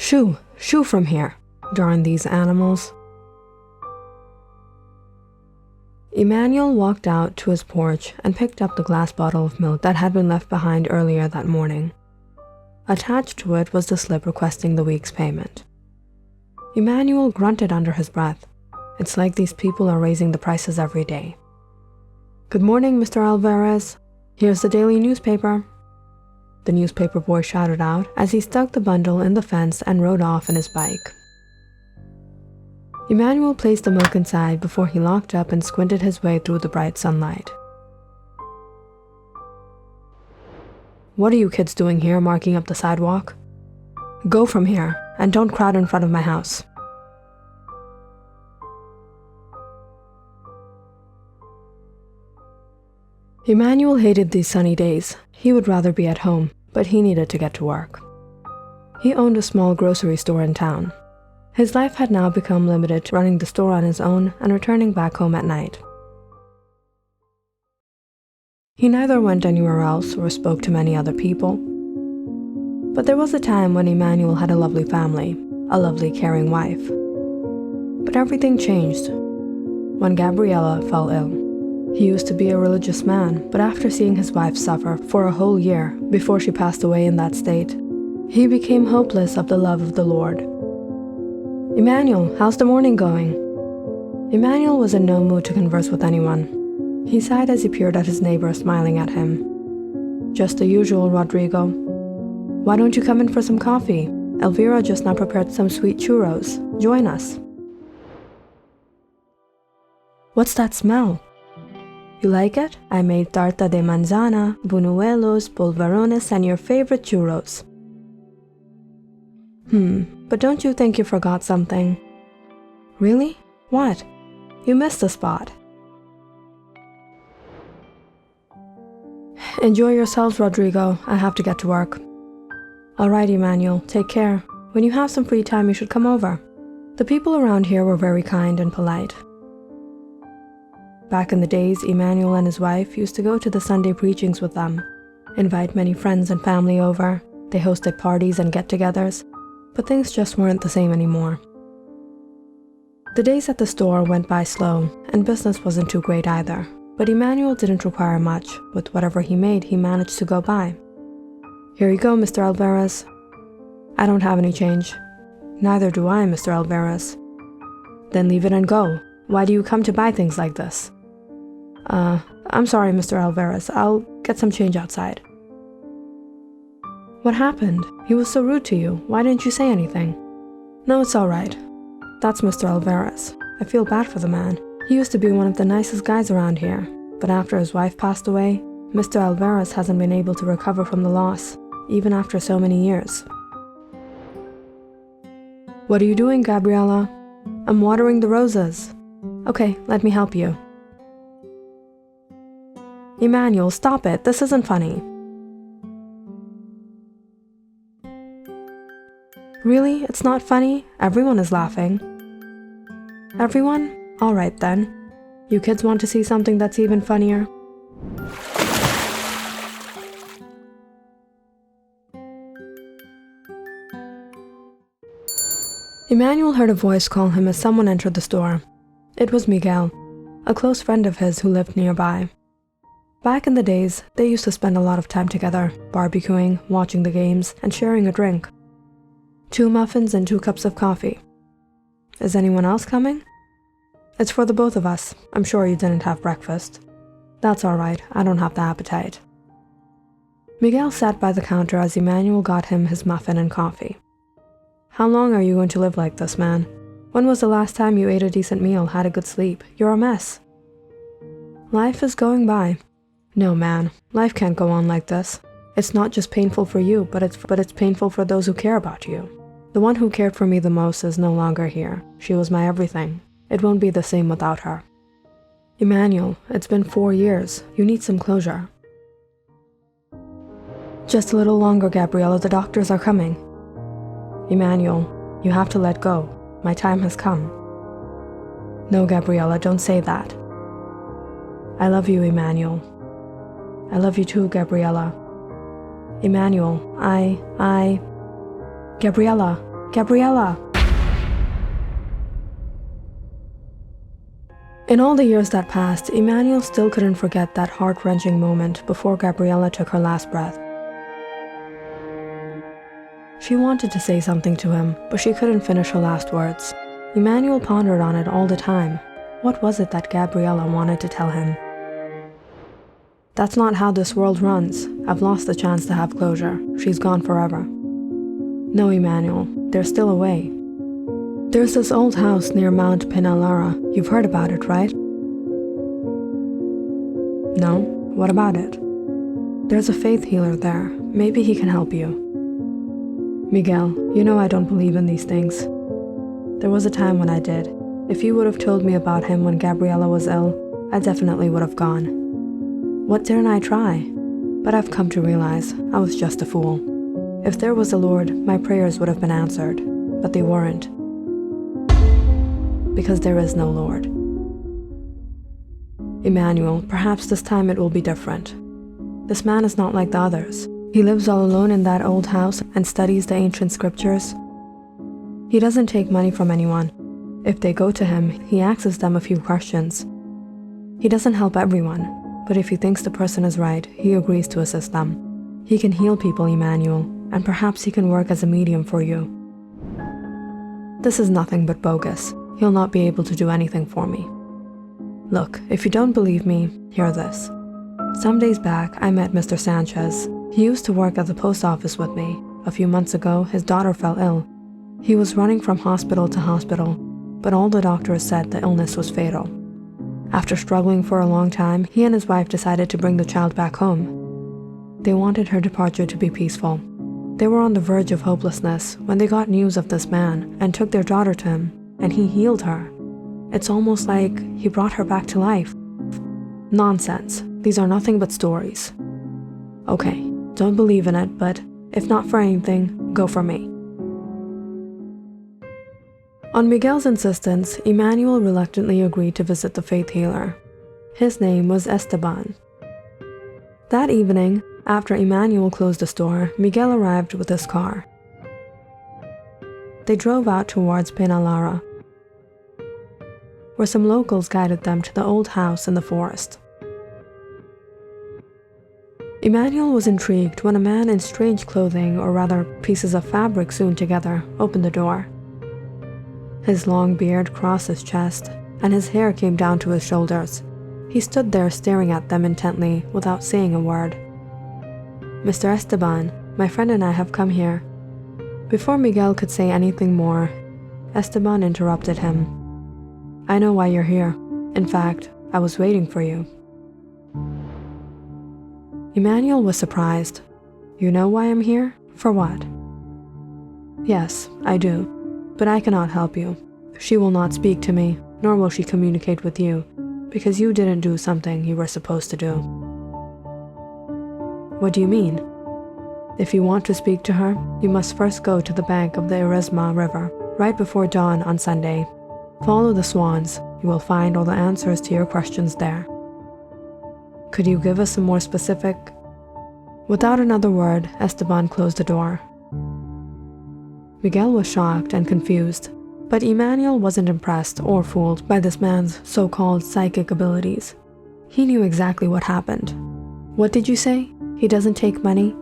Shoo! Shoo from here! Darn these animals. Emmanuel walked out to his porch and picked up the glass bottle of milk that had been left behind earlier that morning. Attached to it was the slip requesting the week's payment. Emmanuel grunted under his breath. It's like these people are raising the prices every day. Good morning, Mr. Alvarez. Here's the daily newspaper. The newspaper boy shouted out as he stuck the bundle in the fence and rode off on his bike. Emmanuel placed the milk inside before he locked up and squinted his way through the bright sunlight. What are you kids doing here, marking up the sidewalk? Go from here, and don't crowd in front of my house. Emmanuel hated these sunny days. He would rather be at home, but he needed to get to work. He owned a small grocery store in town. His life had now become limited to running the store on his own and returning back home at night. He neither went anywhere else or spoke to many other people. But there was a time when Emmanuel had a lovely family, a lovely caring wife. But everything changed when Gabriella fell ill. He used to be a religious man, but after seeing his wife suffer for a whole year before she passed away in that state, he became hopeless of the love of the Lord. Emmanuel, how's the morning going? Emmanuel was in no mood to converse with anyone. He sighed as he peered at his neighbor smiling at him. Just the usual, Rodrigo. Why don't you come in for some coffee? Elvira just now prepared some sweet churros. Join us. What's that smell? You like it? I made tarta de manzana, buñuelos, polvorones, and your favorite churros. But don't you think you forgot something? Really? What? You missed a spot. Enjoy yourselves, Rodrigo. I have to get to work. All right, Emmanuel, take care. When you have some free time, you should come over. The people around here were very kind and polite. Back in the days, Emmanuel and his wife used to go to the Sunday preachings with them, invite many friends and family over. They hosted parties and get-togethers, but things just weren't the same anymore. The days at the store went by slow, and business wasn't too great either, but Emmanuel didn't require much. With whatever he made, he managed to go by. Here you go, Mr. Alvarez. I don't have any change. Neither do I, Mr. Alvarez. Then leave it and go. Why do you come to buy things like this? I'm sorry, Mr. Alvarez. I'll get some change outside. What happened? He was so rude to you. Why didn't you say anything? No, it's all right. That's Mr. Alvarez. I feel bad for the man. He used to be one of the nicest guys around here, but after his wife passed away, Mr. Alvarez hasn't been able to recover from the loss, even after so many years. What are you doing, Gabriella? I'm watering the roses. Okay, let me help you. Emmanuel, stop it. This isn't funny. Really? It's not funny? Everyone is laughing. Everyone? All right then. You kids want to see something that's even funnier? Emmanuel heard a voice call him as someone entered the store. It was Miguel, a close friend of his who lived nearby. Back in the days, they used to spend a lot of time together, barbecuing, watching the games, and sharing a drink. 2 muffins and 2 cups of coffee. Is anyone else coming? It's for the both of us. I'm sure you didn't have breakfast. That's all right, I don't have the appetite. Miguel sat by the counter as Emmanuel got him his muffin and coffee. How long are you going to live like this, man? When was the last time you ate a decent meal, had a good sleep? You're a mess. Life is going by. No, man, life can't go on like this. It's not just painful for you, but it's painful for those who care about you. The one who cared for me the most is no longer here. She was my everything. It won't be the same without her. Emmanuel, it's been 4 years. You need some closure. Just a little longer, Gabriella. The doctors are coming. Emmanuel, you have to let go. My time has come. No, Gabriella, don't say that. I love you, Emmanuel. I love you too, Gabriella. Emmanuel, Gabriella. Gabriella! In all the years that passed, Emmanuel still couldn't forget that heart-wrenching moment before Gabriella took her last breath. She wanted to say something to him, but she couldn't finish her last words. Emmanuel pondered on it all the time. What was it that Gabriella wanted to tell him? That's not how this world runs. I've lost the chance to have closure. She's gone forever. No, Emmanuel, there's still a way. There's this old house near Mount Peñalara. You've heard about it, right? No? What about it? There's a faith healer there. Maybe he can help you. Miguel, you know I don't believe in these things. There was a time when I did. If you would have told me about him when Gabriella was ill, I definitely would have gone. What didn't I try? But I've come to realize I was just a fool. If there was a Lord, my prayers would have been answered, but they weren't. Because there is no Lord. Emmanuel, perhaps this time it will be different. This man is not like the others. He lives all alone in that old house and studies the ancient scriptures. He doesn't take money from anyone. If they go to him, he asks them a few questions. He doesn't help everyone, but if he thinks the person is right, he agrees to assist them. He can heal people, Emmanuel, and perhaps he can work as a medium for you. This is nothing but bogus. He'll not be able to do anything for me. Look, if you don't believe me, hear this. Some days back, I met Mr. Sanchez. He used to work at the post office with me. A few months ago, his daughter fell ill. He was running from hospital to hospital, but all the doctors said the illness was fatal. After struggling for a long time, he and his wife decided to bring the child back home. They wanted her departure to be peaceful. They were on the verge of hopelessness when they got news of this man and took their daughter to him, and he healed her. It's almost like he brought her back to life. Nonsense. These are nothing but stories. Okay, don't believe in it, but if not for anything, go for me. On Miguel's insistence, Emmanuel reluctantly agreed to visit the faith healer. His name was Esteban. That evening, after Emmanuel closed the store, Miguel arrived with his car. They drove out towards Peñalara, where some locals guided them to the old house in the forest. Emmanuel was intrigued when a man in strange clothing, or rather pieces of fabric sewn together, opened the door. His long beard crossed his chest, and his hair came down to his shoulders. He stood there staring at them intently without saying a word. Mr. Esteban, my friend and I have come here. Before Miguel could say anything more, Esteban interrupted him. I know why you're here. In fact, I was waiting for you. Emmanuel was surprised. You know why I'm here? For what? Yes, I do. But I cannot help you. She will not speak to me, nor will she communicate with you, because you didn't do something you were supposed to do. What do you mean? If you want to speak to her, you must first go to the bank of the Eresma River, right before dawn on Sunday. Follow the swans. You will find all the answers to your questions there. Could you give us some more specific? Without another word, Esteban closed the door. Miguel was shocked and confused, but Emmanuel wasn't impressed or fooled by this man's so-called psychic abilities. He knew exactly what happened. What did you say? He doesn't take money?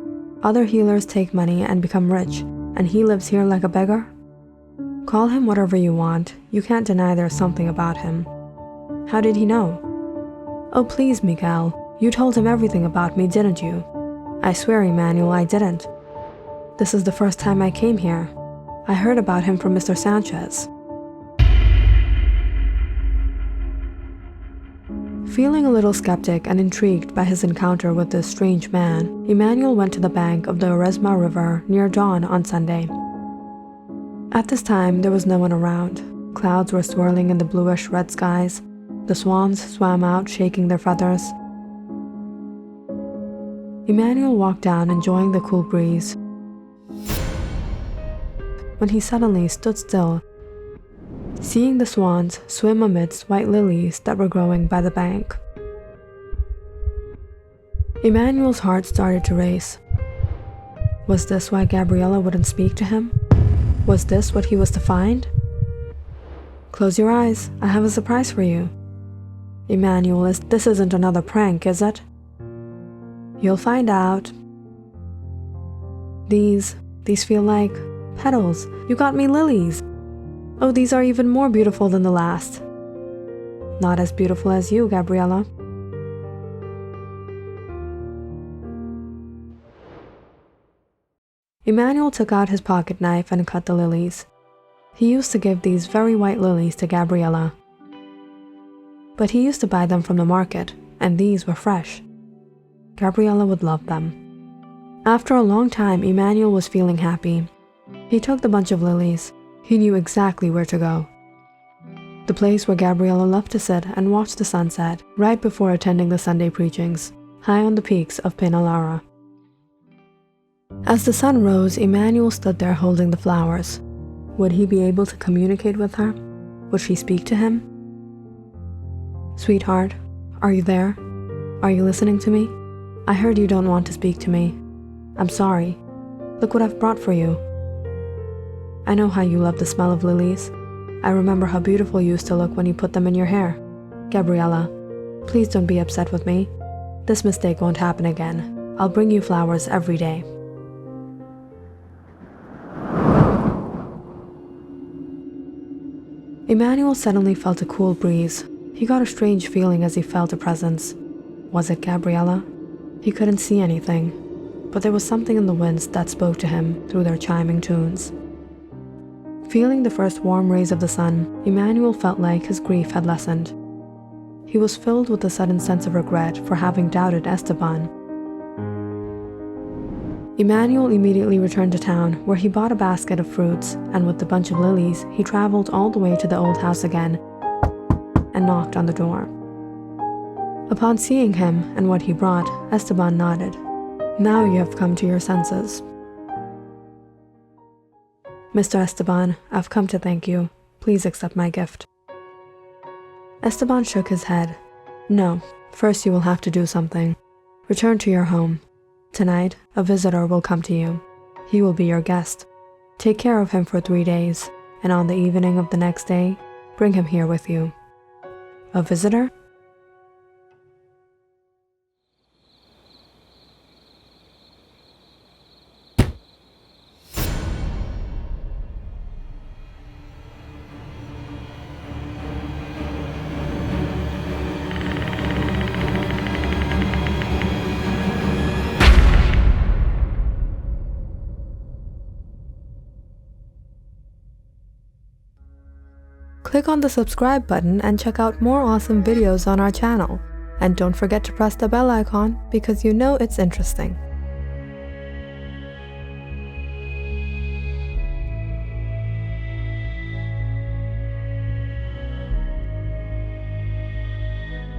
Other healers take money and become rich, and he lives here like a beggar? Call him whatever you want. You can't deny there's something about him. How did he know? Oh, please, Miguel. You told him everything about me, didn't you? I swear, Emmanuel, I didn't. This is the first time I came here. I heard about him from Mr. Sanchez. Feeling a little skeptic and intrigued by his encounter with this strange man, Emmanuel went to the bank of the Eresma River near dawn on Sunday. At this time, there was no one around. Clouds were swirling in the bluish-red skies. The swans swam out, shaking their feathers. Emmanuel walked down, enjoying the cool breeze, when he suddenly stood still, seeing the swans swim amidst white lilies that were growing by the bank. Emmanuel's heart started to race. Was this why Gabriella wouldn't speak to him? Was this what he was to find? Close your eyes, I have a surprise for you. Emmanuel, this isn't another prank, is it? You'll find out. These feel like petals. You got me lilies. Oh, these are even more beautiful than the last. Not as beautiful as you, Gabriella. Emmanuel took out his pocket knife and cut the lilies. He used to give these very white lilies to Gabriella. But he used to buy them from the market, and these were fresh. Gabriella would love them. After a long time, Emmanuel was feeling happy. He took the bunch of lilies. He knew exactly where to go. The place where Gabriella loved to sit and watch the sunset right before attending the Sunday preachings, high on the peaks of Peñalara. As the sun rose, Emmanuel stood there holding the flowers. Would he be able to communicate with her? Would she speak to him? Sweetheart, are you there? Are you listening to me? I heard you don't want to speak to me. I'm sorry. Look what I've brought for you. I know how you love the smell of lilies. I remember how beautiful you used to look when you put them in your hair. Gabriella, please don't be upset with me. This mistake won't happen again. I'll bring you flowers every day. Emmanuel suddenly felt a cool breeze. He got a strange feeling as he felt a presence. Was it Gabriella? He couldn't see anything, but there was something in the winds that spoke to him through their chiming tunes. Feeling the first warm rays of the sun, Emmanuel felt like his grief had lessened. He was filled with a sudden sense of regret for having doubted Esteban. Emmanuel immediately returned to town, where he bought a basket of fruits, and with the bunch of lilies, he traveled all the way to the old house again and knocked on the door. Upon seeing him and what he brought, Esteban nodded. Now you have come to your senses. Mr. Esteban, I've come to thank you. Please accept my gift. Esteban shook his head. No, first you will have to do something. Return to your home. Tonight, a visitor will come to you. He will be your guest. Take care of him for 3 days, and on the evening of the next day, bring him here with you. A visitor? Click on the subscribe button and check out more awesome videos on our channel. And don't forget to press the bell icon because you know it's interesting.